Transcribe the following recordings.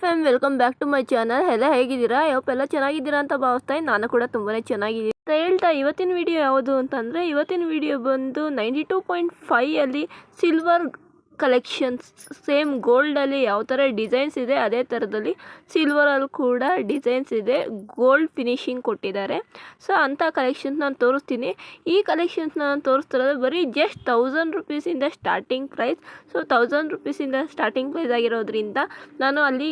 Fam welcome back to my channel. ಎಲ್ಲ ಹೇಗಿದ್ದೀರಾ? ಎಲ್ಲ ಚೆನ್ನಾಗಿದ್ದೀರಾ ಅಂತ ಭಾವಿಸ್ತಾ ನಾನು ಕೂಡ ತುಂಬಾ ಚೆನ್ನಾಗಿದ್ದೀನಿ ಅಂತ ಹೇಳ್ತಾ ಇವತ್ತಿನ ವಿಡಿಯೋ ಯಾವುದು ಅಂತಂದರೆ ಇವತ್ತಿನ ವಿಡಿಯೋ ಬಂದು 92.5 ಅಲ್ಲಿ ಸಿಲ್ವರ್ ಕಲೆಕ್ಷನ್ಸ್. ಸೇಮ್ ಗೋಲ್ಡಲ್ಲಿ ಯಾವ ಥರ ಡಿಸೈನ್ಸ್ ಇದೆ ಅದೇ ಥರದಲ್ಲಿ ಸಿಲ್ವರಲ್ಲಿ ಕೂಡ ಡಿಸೈನ್ಸ್ ಇದೆ. ಗೋಲ್ಡ್ ಫಿನಿಶಿಂಗ್ ಕೊಟ್ಟಿದ್ದಾರೆ. ಸೊ ಅಂಥ ಕಲೆಕ್ಷನ್ಸ್ ನಾನು ತೋರಿಸ್ತೀನಿ. ಈ ಕಲೆಕ್ಷನ್ಸ್ ನಾನು ತೋರಿಸ್ತಿರೋದು ಬರೀ ಜಸ್ಟ್ 1000 ರುಪೀಸಿಂದ ಸ್ಟಾರ್ಟಿಂಗ್ ಪ್ರೈಸ್. ಸೊ 1000 ರುಪೀಸಿಂದ ಸ್ಟಾರ್ಟಿಂಗ್ ಪ್ರೈಸ್ ಆಗಿರೋದ್ರಿಂದ ನಾನು ಅಲ್ಲಿ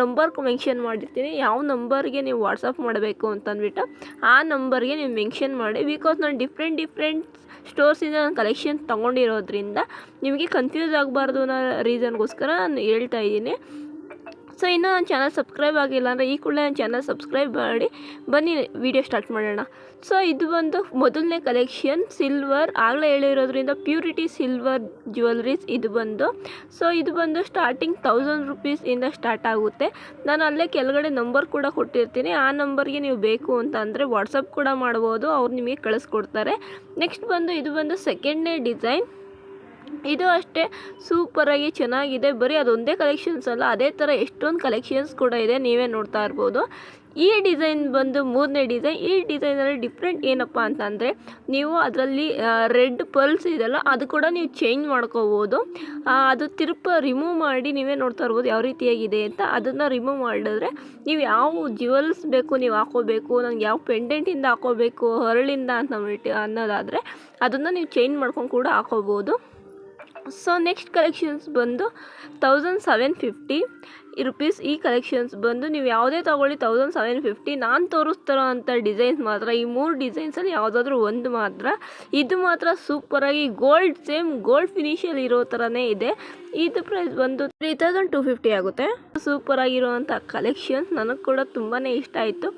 ನಂಬರ್ ಮೆನ್ಷನ್ ಮಾಡಿರ್ತೀನಿ. ಯಾವ ನಂಬರ್ಗೆ ನೀವು ವಾಟ್ಸಪ್ ಮಾಡಬೇಕು ಅಂತಂದ್ಬಿಟ್ಟು ಆ ನಂಬರ್ಗೆ ನೀವು ಮೆನ್ಷನ್ ಮಾಡಿ. ಬಿಕಾಸ್ ನಾನು ಡಿಫ್ರೆಂಟ್ ಸ್ಟೋರ್ಸಿಂದ ನಾನು ಕಲೆಕ್ಷನ್ ತೊಗೊಂಡಿರೋದ್ರಿಂದ ನಿಮಗೆ ಕನ್ಫ್ಯೂಸ್ ಆಗಬಾರ್ದು ಅನ್ನೋ ರೀಸನ್ಗೋಸ್ಕರ ನಾನು ಹೇಳ್ತಾ ಇದ್ದೀನಿ. ಸೊ ಇನ್ನೂ ನನ್ನ ಚಾನಲ್ ಸಬ್ಸ್ಕ್ರೈಬ್ ಆಗಿಲ್ಲ ಅಂದರೆ ಈ ಕೂಡಲೇ ನನ್ನ ಚಾನಲ್ ಸಬ್ಸ್ಕ್ರೈಬ್ ಮಾಡಿ ಬನ್ನಿ ವಿಡಿಯೋ ಸ್ಟಾರ್ಟ್ ಮಾಡೋಣ. ಸೊ ಇದು ಬಂದು ಮೊದಲನೇ ಕಲೆಕ್ಷನ್ ಸಿಲ್ವರ್. ಆಗಲೇ ಹೇಳಿರೋದ್ರಿಂದ ಪ್ಯೂರಿಟಿ ಸಿಲ್ವರ್ ಜ್ಯುವೆಲ್ರೀಸ್ ಇದು ಬಂದು. ಸೊ ಇದು ಬಂದು ಸ್ಟಾರ್ಟಿಂಗ್ 1000 ರುಪೀಸಿಂದ ಸ್ಟಾರ್ಟ್ ಆಗುತ್ತೆ. ನಾನು ಅಲ್ಲೇ ಕೆಳಗಡೆ ನಂಬರ್ ಕೂಡ ಕೊಟ್ಟಿರ್ತೀನಿ. ಆ ನಂಬರ್ಗೆ ನೀವು ಬೇಕು ಅಂತ ಅಂದರೆ ವಾಟ್ಸಪ್ ಕೂಡ ಮಾಡ್ಬೋದು, ಅವ್ರು ನಿಮಗೆ ಕಳಿಸ್ಕೊಡ್ತಾರೆ. ನೆಕ್ಸ್ಟ್ ಬಂದು ಇದು ಬಂದು ಸೆಕೆಂಡ್ನೇ ಡಿಸೈನ್. ಇದು ಅಷ್ಟೇ ಸೂಪರಾಗಿ ಚೆನ್ನಾಗಿದೆ. ಬರೀ ಅದೊಂದೇ ಕಲೆಕ್ಷನ್ಸ್ ಅಲ್ಲ, ಅದೇ ಥರ ಎಷ್ಟೊಂದು ಕಲೆಕ್ಷನ್ಸ್ ಕೂಡ ಇದೆ, ನೀವೇ ನೋಡ್ತಾ ಇರ್ಬೋದು. ಈ ಡಿಸೈನ್ ಬಂದು ಮೂರನೇ ಡಿಸೈನ್. ಈ ಡಿಸೈನಲ್ಲಿ ಡಿಫ್ರೆಂಟ್ ಏನಪ್ಪ ಅಂತಂದರೆ ನೀವು ಅದರಲ್ಲಿ ರೆಡ್ ಪರ್ಲ್ಸ್ ಇದೆಲ್ಲ ಅದು ಕೂಡ ನೀವು ಚೇಂಜ್ ಮಾಡ್ಕೋಬೋದು. ಅದು ರಿಮೂವ್ ಮಾಡಿ ನೀವೇ ನೋಡ್ತಾ ಇರ್ಬೋದು ಯಾವ ರೀತಿಯಾಗಿದೆ ಅಂತ. ಅದನ್ನು ರಿಮೂವ್ ಮಾಡಿದ್ರೆ ನೀವು ಯಾವ ಜ್ಯುವೆಲ್ಸ್ ಬೇಕು ನೀವು ಹಾಕೋಬೇಕು, ನಂಗೆ ಯಾವ ಪೆಂಡೆಂಟಿಂದ ಹಾಕೋಬೇಕು, ಹರಳಿಂದ ಅನ್ನೋದಾದರೆ ಅದನ್ನು ನೀವು ಚೇಂಜ್ ಮಾಡ್ಕೊಂಡು ಕೂಡ ಹಾಕೋಬೋದು. ಸೊ ನೆಕ್ಸ್ಟ್ ಕಲೆಕ್ಷನ್ಸ್ ಬಂದು 1750 ರುಪೀಸ್. ಈ ಕಲೆಕ್ಷನ್ಸ್ ಬಂದು ನೀವು ಯಾವುದೇ ತೊಗೊಳ್ಳಿ 1750. ನಾನು ತೋರಿಸ್ತಾರೋ ಅಂಥ ಡಿಸೈನ್ಸ್ ಮಾತ್ರ ಈ 3 ಡಿಸೈನ್ಸಲ್ಲಿ ಯಾವುದಾದ್ರೂ ಒಂದು ಮಾತ್ರ. ಇದು ಮಾತ್ರ ಸೂಪರಾಗಿ ಸೇಮ್ ಗೋಲ್ಡ್ ಫಿನಿಷಲ್ಲಿ ಇರೋ ಥರನೇ ಇದೆ. ಇದು ಪ್ರೈಸ್ ಬಂದು 3250 ಆಗುತ್ತೆ. ಸೂಪರಾಗಿರೋವಂಥ ಕಲೆಕ್ಷನ್ಸ್ ನನಗೆ ಕೂಡ ತುಂಬಾ ಇಷ್ಟ ಆಯಿತು.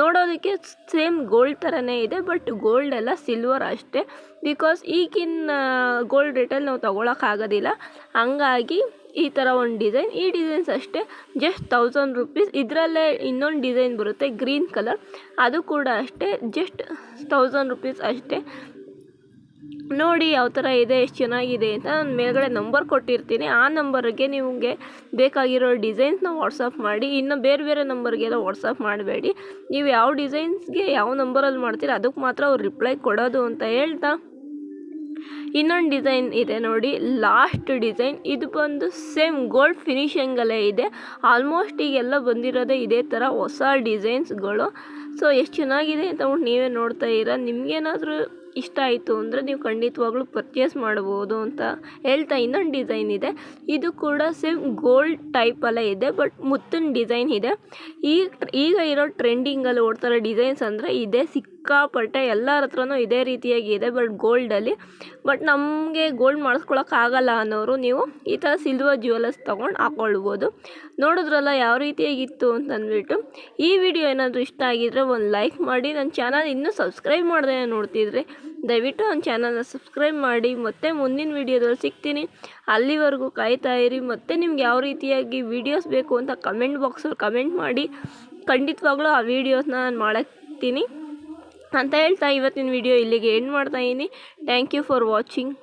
ನೋಡೋದಕ್ಕೆ ಸೇಮ್ ಗೋಲ್ಡ್ ಥರನೇ ಇದೆ, ಬಟ್ ಗೋಲ್ಡ್ ಅಲ್ಲ ಸಿಲ್ವರ್ ಅಷ್ಟೇ. ಬಿಕಾಸ್ ಈಗಿನ ಗೋಲ್ಡ್ ರೇಟಲ್ಲಿ ನಾವು ತೊಗೊಳಕ್ಕಾಗೋದಿಲ್ಲ. ಹಂಗಾಗಿ ಈ ಥರ ಒಂದು ಡಿಸೈನ್. ಈ ಡಿಸೈನ್ಸ್ ಅಷ್ಟೇ ಜಸ್ಟ್ 1000 ರುಪೀಸ್. ಇದರಲ್ಲೇ ಇನ್ನೊಂದು ಡಿಸೈನ್ ಬರುತ್ತೆ ಗ್ರೀನ್ ಕಲರ್, ಅದು ಕೂಡ ಅಷ್ಟೇ ಜಸ್ಟ್ 1000 ರುಪೀಸ್ ಅಷ್ಟೇ. ನೋಡಿ ಯಾವ ಥರ ಇದೆ, ಎಷ್ಟು ಚೆನ್ನಾಗಿದೆ ಅಂತ. ನಾನು ಮೇಲ್ಗಡೆ ನಂಬರ್ ಕೊಟ್ಟಿರ್ತೀನಿ. ಆ ನಂಬರ್ಗೆ ನಿಮಗೆ ಬೇಕಾಗಿರೋ ಡಿಸೈನ್ಸ್ನ ವಾಟ್ಸಪ್ ಮಾಡಿ. ಇನ್ನು ಬೇರೆ ನಂಬರ್ಗೆಲ್ಲ ವಾಟ್ಸಪ್ ಮಾಡಬೇಡಿ. ನೀವು ಯಾವ ಡಿಸೈನ್ಸ್ಗೆ ಯಾವ ನಂಬರಲ್ಲಿ ಮಾಡ್ತೀರ ಅದಕ್ಕೆ ಮಾತ್ರ ಅವ್ರು ರಿಪ್ಲೈ ಕೊಡೋದು ಅಂತ ಹೇಳ್ತಾ ಇನ್ನೊಂದು ಡಿಸೈನ್ ಇದೆ ನೋಡಿ, ಲಾಸ್ಟ್ ಡಿಸೈನ್. ಇದು ಬಂದು ಸೇಮ್ ಗೋಲ್ಡ್ ಫಿನಿಷಿಂಗಲ್ಲೇ ಇದೆ. ಆಲ್ಮೋಸ್ಟ್ ಈಗೆಲ್ಲ ಬಂದಿರೋದೇ ಇದೇ ಥರ ಹೊಸ ಡಿಸೈನ್ಸ್ಗಳು. ಸೊ ಎಷ್ಟು ಚೆನ್ನಾಗಿದೆ ಅಂತ ನೀವೇ ನೋಡ್ತಾ ಇದ್ದೀರಾ. ನಿಮಗೇನಾದರೂ ಇಷ್ಟ ಆಯಿತು ಅಂದರೆ ನೀವು ಖಂಡಿತವಾಗ್ಲೂ ಪರ್ಚೇಸ್ ಮಾಡ್ಬೋದು ಅಂತ ಹೇಳ್ತಾ ಇನ್ನೊಂದು ಡಿಸೈನ್ ಇದೆ. ಇದು ಕೂಡ ಸೇಮ್ ಗೋಲ್ಡ್ ಟೈಪಲ್ಲೇ ಇದೆ, ಬಟ್ ಮುತ್ತಿನ ಡಿಸೈನ್ ಇದೆ. ಈಗ ಇರೋ ಟ್ರೆಂಡಿಂಗಲ್ಲಿ ಓಡ್ತಾರೋ ಡಿಸೈನ್ಸ್ ಅಂದರೆ ಇದೇ. ಸಿಕ್ಕಾಪಟ್ಟೆ ಎಲ್ಲರ ಹತ್ರನೂ ಇದೇ ರೀತಿಯಾಗಿ ಇದೆ, ಬಟ್ ಗೋಲ್ಡಲ್ಲಿ. ಬಟ್ ನಮಗೆ ಗೋಲ್ಡ್ ಮಾಡಿಸ್ಕೊಳಕ್ಕಾಗಲ್ಲ ಅನ್ನೋರು ನೀವು ಈ ಥರ ಸಿಲ್ವರ್ ಜ್ಯುವೆಲರ್ಸ್ ತೊಗೊಂಡು ಹಾಕ್ಕೊಳ್ಬೋದು. ನೋಡಿದ್ರಲ್ಲ ಯಾವ ರೀತಿಯಾಗಿತ್ತು ಅಂತಂದ್ಬಿಟ್ಟು. ಈ ವಿಡಿಯೋ ಏನಾದರೂ ಇಷ್ಟ ಆಗಿದ್ದರೆ ಒಂದು ಲೈಕ್ ಮಾಡಿ. ನನ್ನ ಚಾನಲ್ ಇನ್ನೂ ಸಬ್ಸ್ಕ್ರೈಬ್ ಮಾಡದೆ ನೋಡ್ತಿದ್ರೆ ದಯವಿಟ್ಟು ನನ್ನ ಚಾನಲ್ನ ಸಬ್ಸ್ಕ್ರೈಬ್ ಮಾಡಿ. ಮತ್ತೆ ಮುಂದಿನ ವೀಡಿಯೋದಲ್ಲಿ ಸಿಗ್ತೀನಿ. ಅಲ್ಲಿವರೆಗೂ ಕಾಯ್ತಾ ಇರಿ. ಮತ್ತು ನಿಮ್ಗೆ ಯಾವ ರೀತಿಯಾಗಿ ವೀಡಿಯೋಸ್ ಬೇಕು ಅಂತ ಕಮೆಂಟ್ ಬಾಕ್ಸಲ್ಲಿ ಕಮೆಂಟ್ ಮಾಡಿ. ಖಂಡಿತವಾಗ್ಲೂ ಆ ವೀಡಿಯೋಸ್ನ ನಾನು ಮಾಡ್ತೀನಿ ಅಂತ ಹೇಳ್ತಾ ಇವತ್ತಿನ ವಿಡಿಯೋ ಇಲ್ಲಿಗೆ ಎಂಡ್ ಮಾಡ್ತಾಯಿದ್ದೀನಿ. Thank you for watching.